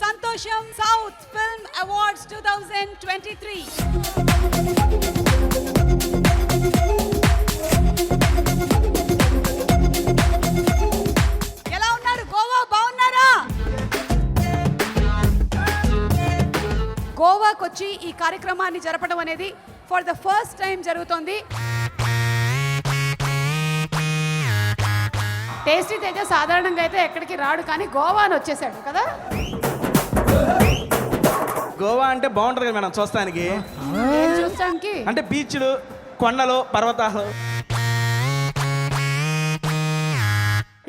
Santosham South Film Awards 2023. ఎలా ఉన్నారు గోవా? బాగున్నారా? గోవాకు వచ్చి ఈ కార్యక్రమాన్ని జరపడం అనేది ఫర్ ద ఫస్ట్ టైం జరుగుతోంది. టేస్టీ తేజ సాధారణంగా అయితే ఎక్కడికి రాడు, కానీ గోవా అని వచ్చేసాడు కదా. గోవా అంటే బాగుంటుంది కదా మేడం చూస్తానికి. చూస్తానికి అంటే బీచ్లు, కొండలు, పర్వతాలు,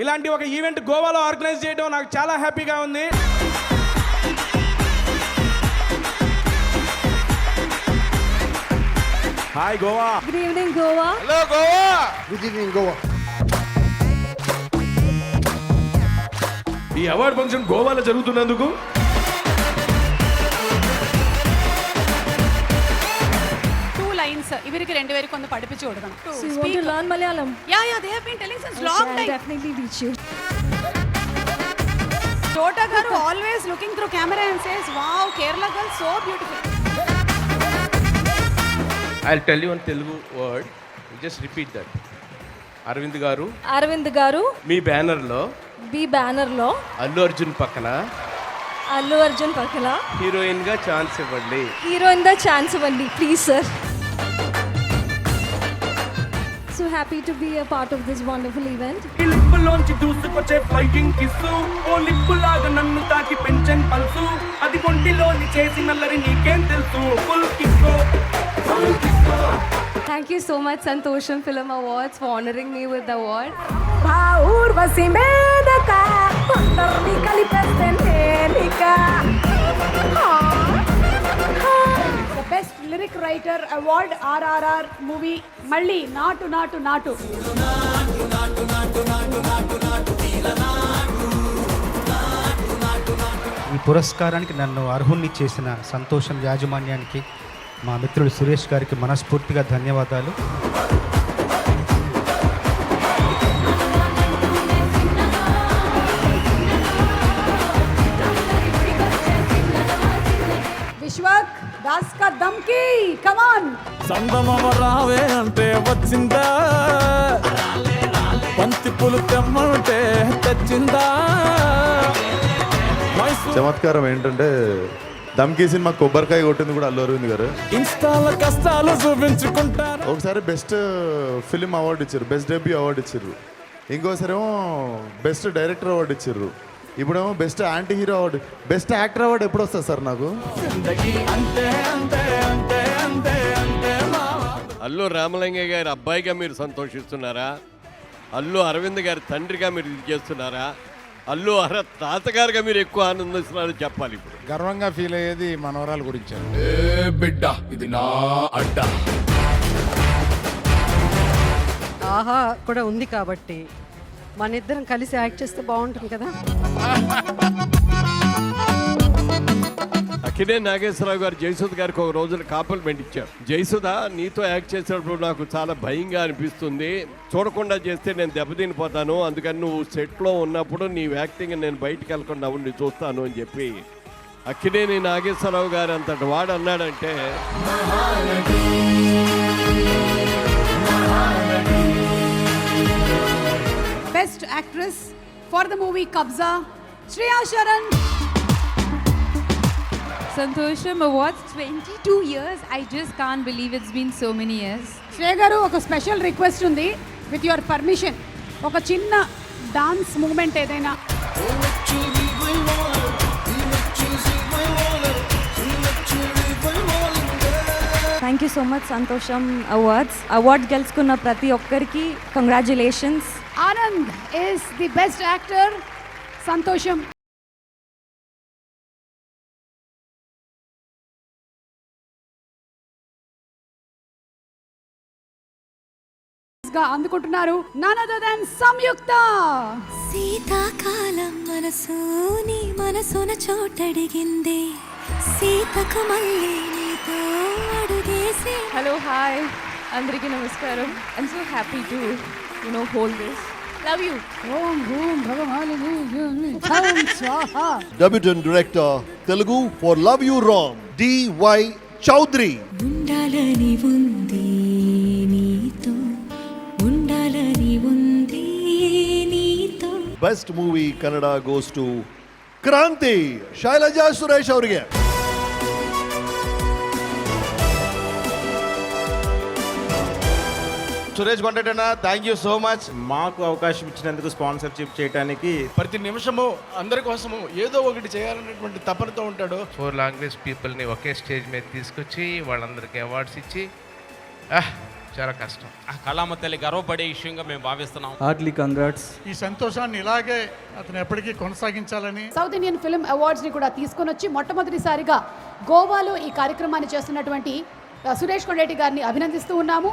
ఇలాంటి ఒక ఈవెంట్ గోవాలో ఆర్గనైజ్ చేయడం నాకు చాలా హ్యాపీగా ఉంది. Hi Goa. Good evening Goa. Hello Goa. Good evening Goa. ఈ అవార్డ్ ఫంక్షన్ గోవాలో జరుగుతున్నందుకు ఇవరికి 2 పేరు కొంత పడిపించి కొడతాను. So you want to learn Malayalam? Yeah, they have been telling since long I'll time. definitely teach you. Tota garu always looking through camera and says, "Wow, Kerala girl so beautiful." I'll tell you one Telugu word. You just repeat that. Arvind గారు. అరవింద్ గారు మీ banner లో, B banner లో అల్లు అర్జున్ పక్కన అల్లు అర్జున్ పక్కన heroine గా chance ఇవ్వండి. Heroine గా chance ఇవ్వండి please sir. So happy to be a part of this wonderful event. లిప్పులోంచి దూసుకొచ్చే ఫ్లైయింగ్ కిస్సు, ఓ లిప్పులాగా నన్ను తాకి పెంచన్ పల్సు, అది ఒంటిలోని చేసి నల్లరి నీకేం తెలుసు. Full Kisko. Thank you so much Santosham Film Awards for honoring me with the award. Urvashi మేదక కొందర్ని కలిపేస్తే నేనిక. The best lyric writer award RRR movie మళ్ళీ నాటు నాటు నాటు. ఈ పురస్కారానికి నన్ను అర్హుణ్ణి చేసిన సంతోషం యాజమాన్యానికి, మా మిత్రుడు సురేష్ గారికి మనస్ఫూర్తిగా ధన్యవాదాలు. విశ్వక్ దాస్ కా దమ్కి కమ్ ఆన్. సందమమ రావే అంటే వచ్చిందా, బంతి పూలు తెమ్మంటే తెచ్చిందా. చమత్కారం ఏంటంటే దమ్కి సినిమా కొబ్బరికాయ కొట్టింది కూడా అల్లు అరవింద్ గారు. ఇన్స్టాల కష్టాలు చూపించుకుంటారు. ఒకసారి బెస్ట్ ఫిలిం అవార్డు ఇచ్చారు, బెస్ట్ డెబ్యూ అవార్డు ఇచ్చారు. ఇంకోసారి ఏమో బెస్ట్ డైరెక్టర్ అవార్డు ఇచ్చారు. ఇప్పుడేమో best anti hero award. Best actor award ఎప్పుడు వస్తుంది సార్ నాకు? అల్లు రామలింగయ్య గారి అబ్బాయిగా మీరు సంతోషిస్తున్నారా? అల్లు అరవింద్ గారి తండ్రిగా మీరు ఇది చేస్తున్నారా? అల్లు తాతగారుగా మీరు ఎక్కువ ఆనందిస్తున్నారని చెప్పాలి. ఇప్పుడు గర్వంగా ఫీల్ అయ్యేది మనవరాల గురించి. బిడ్డ ఇది నా అడ్డ. ఆహా కూడా ఉంది కాబట్టి మన ఇద్దరం కలిసి యాక్ట్ చేస్తే బాగుంటుంది కదా. అక్కినే నాగేశ్వరరావు గారు జయసుధ గారికి ఒక రోజున కాంప్లిమెంట్ ఇచ్చారు. జయసుధ నీతో యాక్ట్ చేసేటప్పుడు నాకు చాలా భయంగా అనిపిస్తుంది, చూడకుండా చేస్తే నేను దెబ్బతినిపోతాను, అందుకని నువ్వు సెట్లో ఉన్నప్పుడు నీ యాక్టింగ్ నేను బయటికి వెళ్ళకుండా ఉండి చూస్తాను అని చెప్పి అక్కినేని నాగేశ్వరరావు గారు అంతటి వాడు అన్నాడంటే. Best actress for the movie కబ్జా Shreya Sharan. Santosham Awards 22 years. I just can't believe it's been so many years. Shreya గారు ఒక స్పెషల్ రిక్వెస్ట్ ఉంది, విత్ యువర్ పర్మిషన్ ఒక చిన్న డాన్స్ మూమెంట్ ఏదైనా. థ్యాంక్ యూ సో మచ్ సంతోషం అవార్డ్స్. అవార్డ్ గెలుచుకున్న ప్రతి ఒక్కరికి congratulations. Anand is the best actor. సంతోషం అందుకుంటున్నారు none other than సంయుక్త. సీతాకాలం మనసు నీ మనసున చోటడిగింది, సీతకు మళ్ళీ నీతో అడుగేసి. Hello, hi. అందరికీ నమస్కారం. I'm so happy to hold this. Love you. ఓం భూం భగవాని ఓం స్వాహా. Debutant director Telugu for love you Ram D Y. Chowdary. ఉండాలని ఉంది నీతో, ఉండాలని ఉంది నీతో. Best movie Kannada goes to Kranthi Shailaja Suresh ಅವರಿಗೆ. సురేష్ కొండటన్న థ్యాంక్ యూ సో మచ్. మాకు అవకాశం ఇచ్చినందుకు స్పాన్సర్షిప్ చేయడానికి. ప్రతి నిమిషము అందరి కోసము ఏదో ఒకటి చేయాలనేటువంటి తపనతో ఉంటాడు. 4 లాంగ్వేజ్ పీపుల్ని ఒకే స్టేజ్ మీద తీసుకొచ్చి వాళ్ళందరికీ అవార్డ్స్ ఇచ్చి చాలా కష్టం. కళామ తల్లి గర్వపడే విషయంగా మేము భావిస్తున్నాం. Heartily congrats. ఈ సంతోషాన్ని ఇలాగే అతను ఎప్పటికీ కొనసాగించాలని. సౌత్ ఇండియన్ ఫిల్మ్ అవార్డ్స్ని కూడా తీసుకొని వచ్చి మొట్టమొదటిసారిగా గోవాలో ఈ కార్యక్రమాన్ని చేస్తున్నటువంటి సురేష్ కొండేటి గారిని అభినందిస్తూ ఉన్నాము.